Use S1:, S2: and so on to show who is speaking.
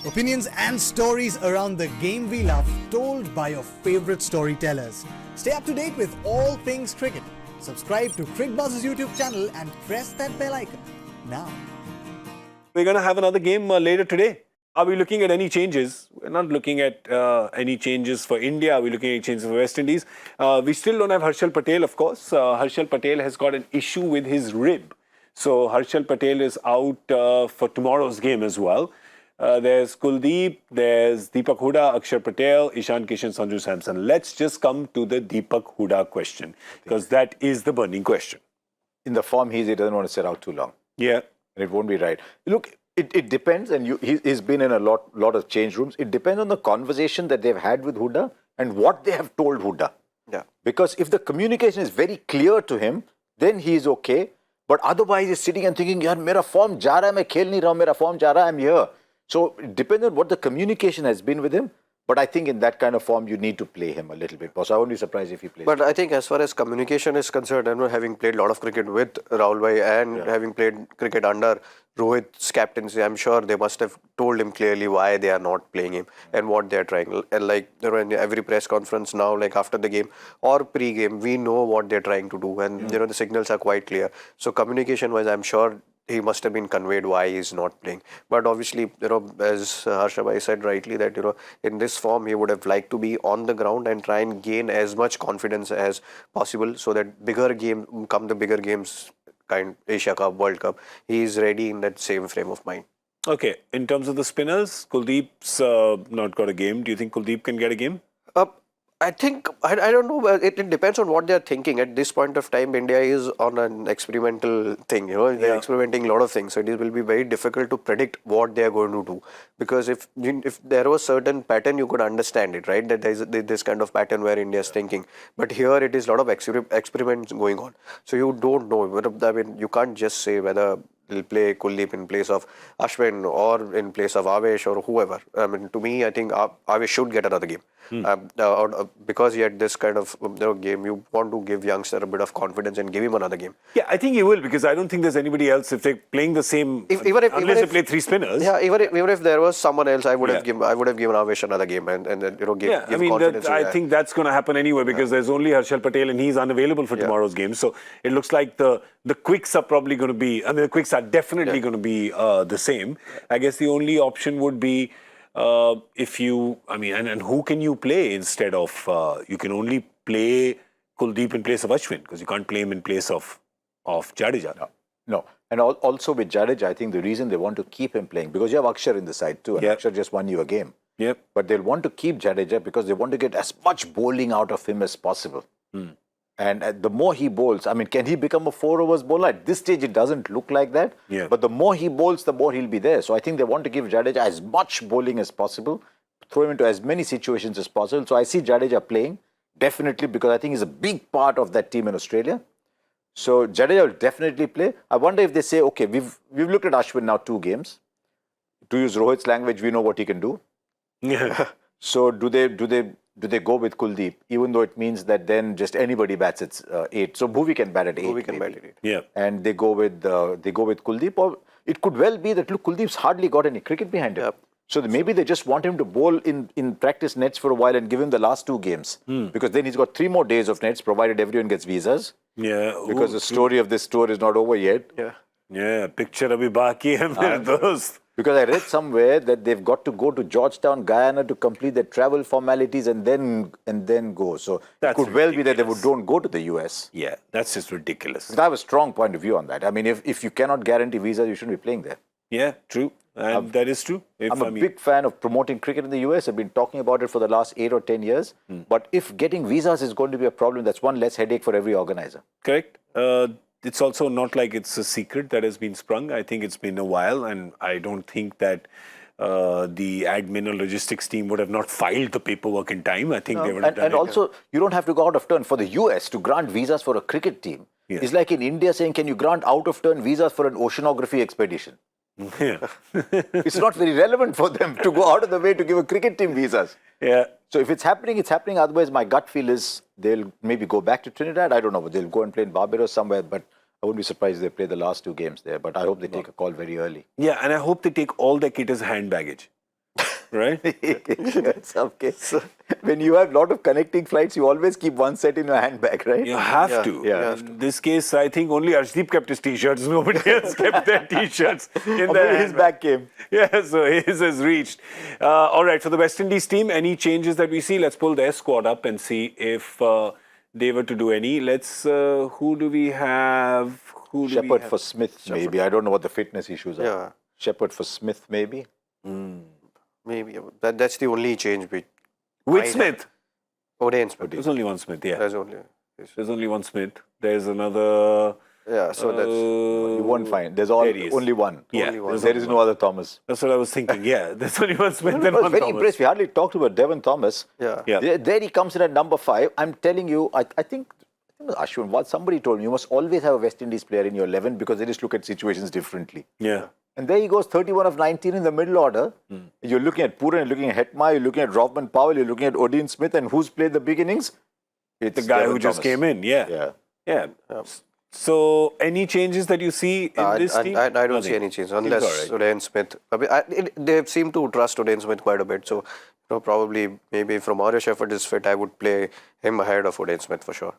S1: Opinions and stories around the game we love, told by your favorite storytellers. Stay up to date with all things cricket. Subscribe to Cricbuzz's YouTube channel and press that bell icon now.
S2: We're going to have another game later today. Are we looking at any changes? We're not looking at any changes for India. Are we looking at changes for West Indies? We still don't have Harshal Patel, of course. Harshal Patel has got an issue with his rib. So Harshal Patel is out for tomorrow's game as well. There's Kuldeep, there's Deepak Hooda, Akshar Patel, Ishan Kishan, Sanju Samson. Let's just come to the Deepak Hooda question, because that is the burning question.
S3: In the form he doesn't want to sit out too long.
S2: Yeah.
S3: And it won't be right. Look, it depends, and he's been in a lot of change rooms. It depends on the conversation that they've had with Hooda and what they have told Hooda.
S4: Yeah.
S3: Because if the communication is very clear to him, then he is okay. But otherwise, he's sitting and thinking, "Yaar, mera form ja raha hai, main khel nahi raha, mera form ja raha, I'm here." So it depends on what the communication has been with him. But I think in that kind of form, you need to play him a little bit. So I won't be surprised if he plays.
S4: But I think as far as communication is concerned, having played a lot of cricket with Rahul Bhai and having played cricket under Rohit's captaincy, I'm sure they must have told him clearly why they are not playing him and what they are trying. And like in every press conference now, like after the game or pre-game, we know what they're trying to do, and the signals are quite clear. So communication-wise, I'm sure he must have been conveyed why he's not playing. But obviously, as Harsha Bhai said rightly, that in this form he would have liked to be on the ground and try and gain as much confidence as possible, so that the bigger games, kind Asia Cup, World Cup, he is ready in that same frame of mind.
S2: Okay, in terms of the spinners, Kuldeep's not got a game. Do you think Kuldeep can get a game?
S4: I think, I don't know, it depends on what they're thinking. At this point of time, India is on an experimental thing, they're experimenting a lot of things. So it will be very difficult to predict what they're going to do. Because if there was a certain pattern, you could understand it, right? That there's this kind of pattern where India is thinking. But here it is a lot of experiments going on. So you don't know. I mean, you can't just say whether they'll play Kuldeep in place of Ashwin or in place of Avesh or whoever. I mean, to me, I think Avesh should get another game. Because he had this kind of game, you want to give youngster a bit of confidence and give him another game.
S2: Yeah, I think he will, because I don't think there's anybody else, if they're playing the same, unless they play three spinners.
S4: Yeah, even if there was someone else, I would have given Avesh another game and then give confidence.
S2: I think that's going to happen anyway, because there's only Harshal Patel and he's unavailable for tomorrow's game. So it looks like the quicks are probably going to be, the quicks are definitely going to be the same. I guess the only option would be if you, and who can you play instead of, you can only play Kuldeep in place of Ashwin, because you can't play him in place of Jadeja.
S3: No. And also with Jadeja, I think the reason they want to keep him playing, because you have Akshar in the side too, and Akshar just won you a game.
S2: Yep.
S3: But they'll want to keep Jadeja because they want to get as much bowling out of him as possible. And the more he bowls, can he become a 4 overs bowler? At this stage, it doesn't look like that.
S2: Yeah.
S3: But the more he bowls, the more he'll be there. So I think they want to give Jadeja as much bowling as possible, throw him into as many situations as possible. So I see Jadeja playing, definitely, because I think he's a big part of that team in Australia. So Jadeja will definitely play. I wonder if they say, okay, we've looked at Ashwin now 2 games. To use Rohit's language, we know what he can do.
S2: Yeah.
S3: So do they go with Kuldeep, even though it means that then just anybody bats at 8? So Bhuvi can bat at 8.
S4: Bhuvi can bat at 8.
S2: Yeah.
S3: And they go with Kuldeep, or it could well be that, look, Kuldeep's hardly got any cricket behind him.
S4: Yep.
S3: So maybe they just want him to bowl in practice nets for a while and give him the last 2 games. Because then he's got 3 more days of nets, provided everyone gets visas.
S2: Yeah.
S3: Because the story of this tour is not over yet.
S4: Yeah.
S2: Yeah, picture abhi baki hai mere dost.
S3: Because I read somewhere that they've got to go to Georgetown, Guyana to complete their travel formalities and then go. So it could well be that they don't go to the US.
S2: Yeah, that's just ridiculous.
S3: I have a strong point of view on that. If you cannot guarantee visas, you shouldn't be playing there.
S2: Yeah, true. And that is true.
S3: I'm a big fan of promoting cricket in the US. I've been talking about it for the last 8 or 10 years. But if getting visas is going to be a problem, that's one less headache for every organizer.
S2: Correct. It's also not like it's a secret that has been sprung. I think it's been a while, and I don't think that the admin or logistics team would have not filed the paperwork in time. I think they would have done it.
S3: And also, you don't have to go out of turn. For the US to grant visas for a cricket team is like in India saying, can you grant out of turn visas for an oceanography expedition?
S2: Yeah.
S3: It's not very relevant for them to go out of the way to give a cricket team visas.
S2: Yeah.
S3: So if it's happening, it's happening. Otherwise, my gut feel is they'll maybe go back to Trinidad. I don't know, but they'll go and play in Barbados somewhere. But I wouldn't be surprised if they play the last 2 games there. But I hope they take a call very early.
S2: Yeah, and I hope they take all their kit as hand baggage. right?
S3: Yes, okay. When you have a lot of connecting flights, you always keep one set in your handbag, right?
S2: You have
S4: Yeah,
S2: to.
S4: you have
S2: In this case, I think only Arshdeep kept his t-shirts. Nobody else kept their t-shirts in
S3: Or
S2: their
S3: maybe his bag came.
S2: Yeah, so his has reached. All right, for the West Indies team, any changes that we see? Let's pull their squad up and see if they were to do any. Let's. Who do we have? Who do we
S3: Shepherd
S2: have?
S3: for Smith, maybe. I don't know what the fitness issues are.
S4: Yeah.
S3: Shepherd for Smith, maybe.
S4: Maybe that's the only change.
S2: With Smith.
S4: Odean Smith.
S2: There's only one Smith. Yeah.
S4: There's only.
S2: There's only one Smith. There's another.
S4: Yeah. So that's.
S3: You won't find. There's
S2: There he is.
S3: only one.
S2: Yeah,
S4: Only one.
S2: there's
S3: There
S2: only
S3: is
S2: one.
S3: no other Thomas.
S2: That's what I was thinking. Yeah, there's only one Smith and
S3: I was
S2: one
S3: very
S2: Thomas.
S3: impressed. We hardly talked about Devon Thomas.
S4: Yeah.
S2: Yeah.
S3: There he comes in at number 5. I'm telling you, I think it was Ashwin, what somebody told me, you must always have a West Indies player in your 11 because they just look at situations differently.
S2: Yeah.
S3: And there he goes, 31 of 19 in the middle order. You're looking at Puran, you're looking at Hetma, you're looking at Robman Powell, you're looking at Odean Smith, and who's played the beginnings? It's
S2: The guy
S3: Devon
S2: who just
S3: Thomas.
S2: came in. Yeah.
S3: Yeah.
S2: Yeah. So, any changes that you see in this team?
S4: I don't see
S2: Nothing.
S4: any change
S2: Seems
S4: unless
S2: all right.
S4: Odean Smith. They seem to trust Odean Smith quite a bit. So, probably maybe if Romario Shepherd is fit, I would play him ahead of Odean Smith for sure.